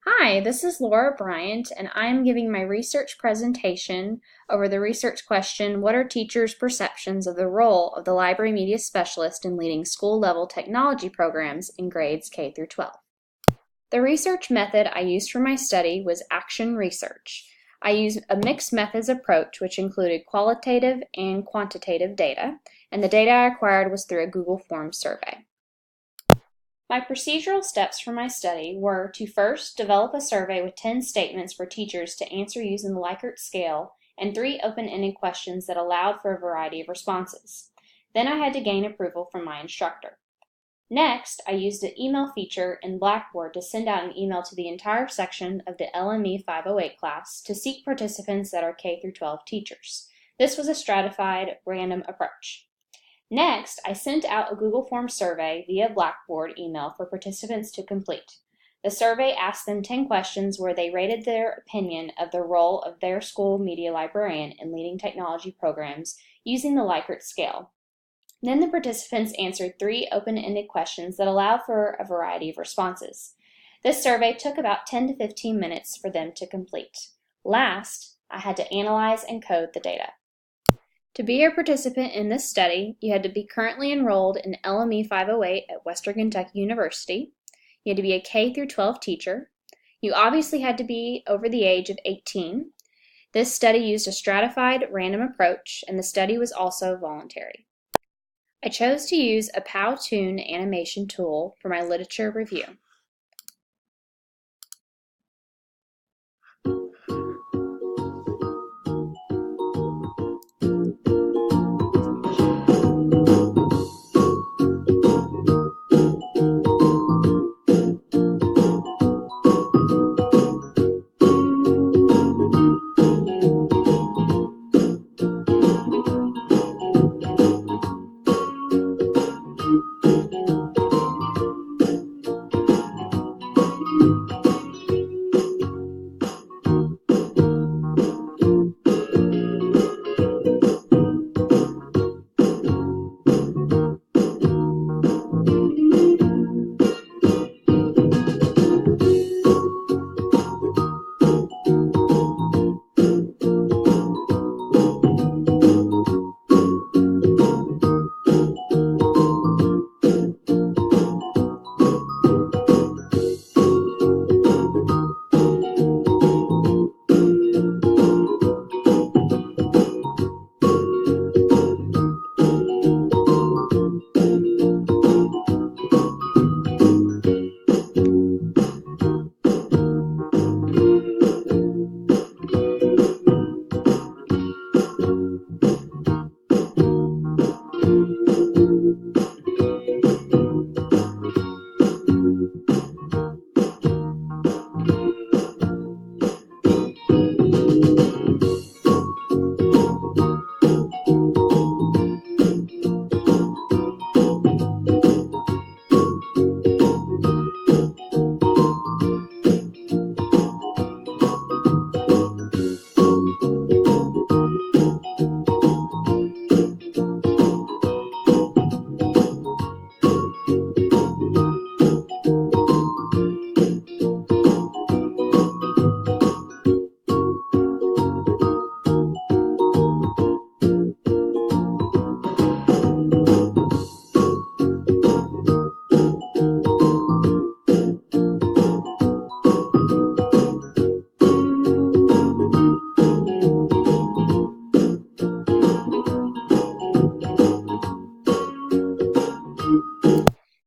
Hi, this is Laura Bryant, and I'm giving my research presentation over the research question, what are teachers' perceptions of the role of the library media specialist in leading school-level technology programs in grades K through 12? The research method I used for my study was action research. I used a mixed methods approach, which included qualitative and quantitative data, and the data I acquired was through a Google Forms survey. My procedural steps for my study were to first develop a survey with 10 statements for teachers to answer using the Likert scale and 3 open-ended questions that allowed for a variety of responses. Then I had to gain approval from my instructor. Next, I used the email feature in Blackboard to send out an email to the entire section of the LME508 class to seek participants that are K through 12 teachers. This was a stratified, random approach. Next, I sent out a Google Forms survey via Blackboard email for participants to complete. The survey asked them 10 questions where they rated their opinion of the role of their school media librarian in leading technology programs using the Likert scale. Then the participants answered 3 open-ended questions that allowed for a variety of responses. This survey took about 10 to 15 minutes for them to complete. Last, I had to analyze and code the data. To be a participant in this study, you had to be currently enrolled in LME508 at Western Kentucky University. You had to be a K through 12 teacher. You obviously had to be over the age of 18. This study used a stratified random approach, and the study was also voluntary. I chose to use a Powtoon animation tool for my literature review.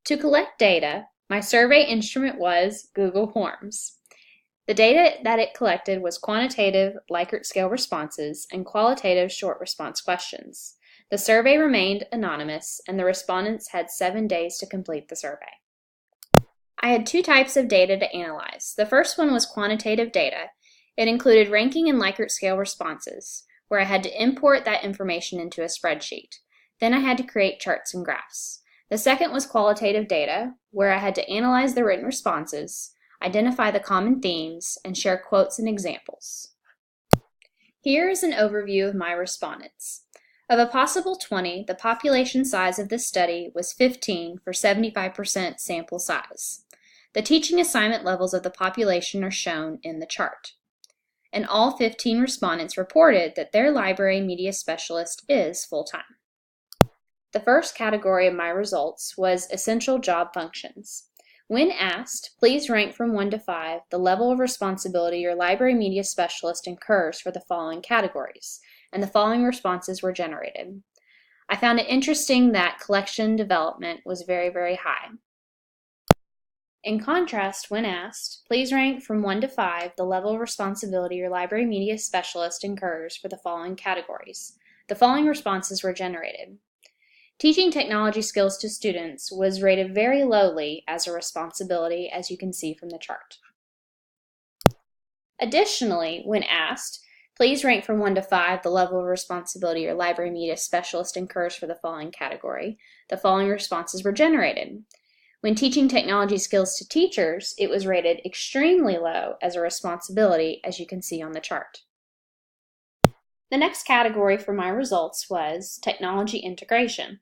To collect data, my survey instrument was Google Forms. The data that it collected was quantitative Likert scale responses and qualitative short response questions. The survey remained anonymous, and the respondents had 7 days to complete the survey. I had 2 types of data to analyze. The first one was quantitative data. It included ranking and Likert scale responses, where I had to import that information into a spreadsheet. Then I had to create charts and graphs. The second was qualitative data, where I had to analyze the written responses, identify the common themes, and share quotes and examples. Here is an overview of my respondents. Of a possible 20, the population size of this study was 15 for 75% sample size. The teaching assignment levels of the population are shown in the chart. And all 15 respondents reported that their library media specialist is full-time. The first category of my results was essential job functions. When asked, please rank from 1 to 5 the level of responsibility your library media specialist incurs for the following categories, and the following responses were generated. I found it interesting that collection development was very, very high. In contrast, when asked, please rank from 1 to 5 the level of responsibility your library media specialist incurs for the following categories. The following responses were generated. Teaching technology skills to students was rated very lowly as a responsibility, as you can see from the chart. Additionally, when asked, please rank from 1 to 5 the level of responsibility your library media specialist incurs for the following category. The following responses were generated. When teaching technology skills to teachers, it was rated extremely low as a responsibility, as you can see on the chart. The next category for my results was technology integration.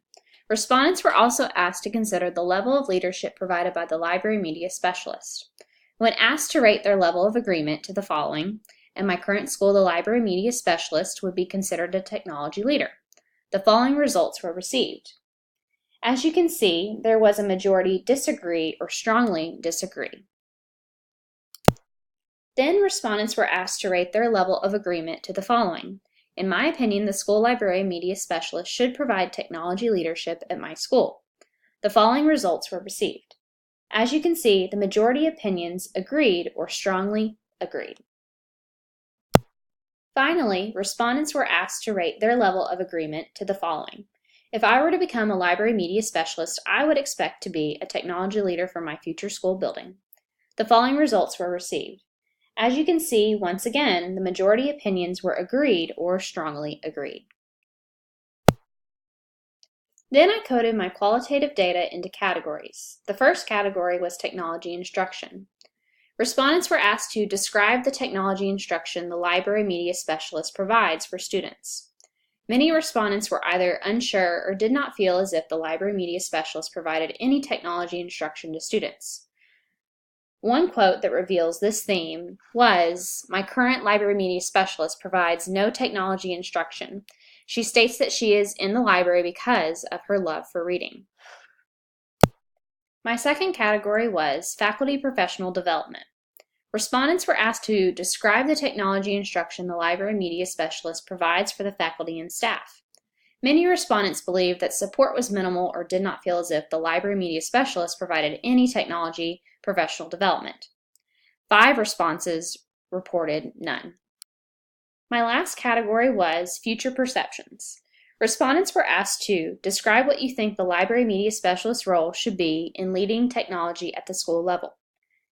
Respondents were also asked to consider the level of leadership provided by the library media specialist. When asked to rate their level of agreement to the following, in my current school, the library media specialist would be considered a technology leader. The following results were received. As you can see, there was a majority disagree or strongly disagree. Then respondents were asked to rate their level of agreement to the following. In my opinion, the school library media specialist should provide technology leadership at my school. The following results were received. As you can see, the majority opinions agreed or strongly agreed. Finally, respondents were asked to rate their level of agreement to the following. If I were to become a library media specialist, I would expect to be a technology leader for my future school building. The following results were received. As you can see, once again, the majority opinions were agreed or strongly agreed. Then I coded my qualitative data into categories. The first category was technology instruction. Respondents were asked to describe the technology instruction the library media specialist provides for students. Many respondents were either unsure or did not feel as if the library media specialist provided any technology instruction to students. One quote that reveals this theme was, "My current library media specialist provides no technology instruction. She states that she is in the library because of her love for reading." My second category was faculty professional development. Respondents were asked to describe the technology instruction the library media specialist provides for the faculty and staff. Many respondents believed that support was minimal or did not feel as if the library media specialist provided any technology professional development. 5 responses reported none. My last category was future perceptions. Respondents were asked to describe what you think the library media specialist's role should be in leading technology at the school level.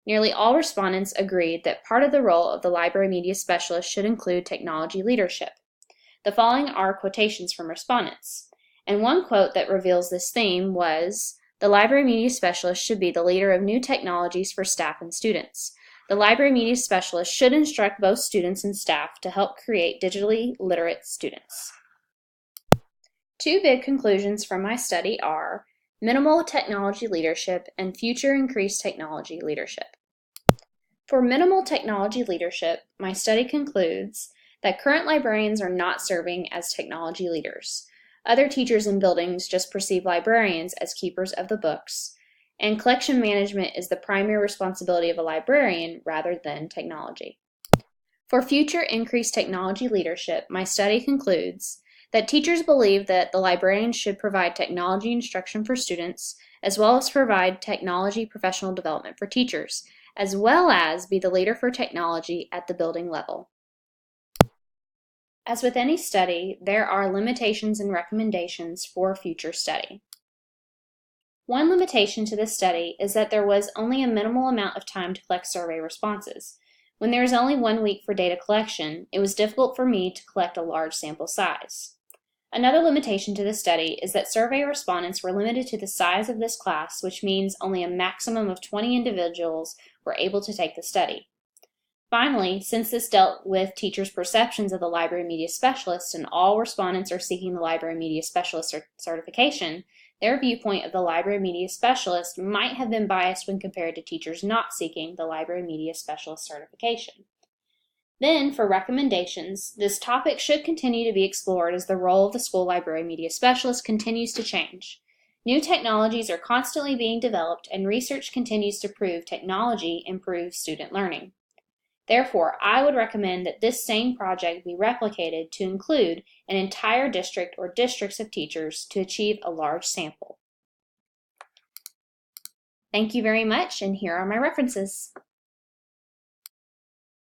Nearly all respondents agreed that part of the role of the library media specialist should include technology leadership. The following are quotations from respondents, and one quote that reveals this theme was, "The library media specialist should be the leader of new technologies for staff and students. The library media specialist should instruct both students and staff to help create digitally literate students." 2 big conclusions from my study are minimal technology leadership and future increased technology leadership. For minimal technology leadership, my study concludes that current librarians are not serving as technology leaders. Other teachers in buildings just perceive librarians as keepers of the books, and collection management is the primary responsibility of a librarian rather than technology. For future increased technology leadership, my study concludes that teachers believe that the librarian should provide technology instruction for students, as well as provide technology professional development for teachers, as well as be the leader for technology at the building level. As with any study, there are limitations and recommendations for future study. One limitation to this study is that there was only a minimal amount of time to collect survey responses. When there is only 1 week for data collection, it was difficult for me to collect a large sample size. Another limitation to this study is that survey respondents were limited to the size of this class, which means only a maximum of 20 individuals were able to take the study. Finally, since this dealt with teachers' perceptions of the library media specialist and all respondents are seeking the library media specialist certification, Their viewpoint of the library media specialist might have been biased when compared to teachers not seeking the library media specialist certification. Then, for recommendations, this topic should continue to be explored as the role of the school library media specialist continues to change. New technologies are constantly being developed, and research continues to prove technology improves student learning. Therefore, I would recommend that this same project be replicated to include an entire district or districts of teachers to achieve a large sample. Thank you very much, and here are my references.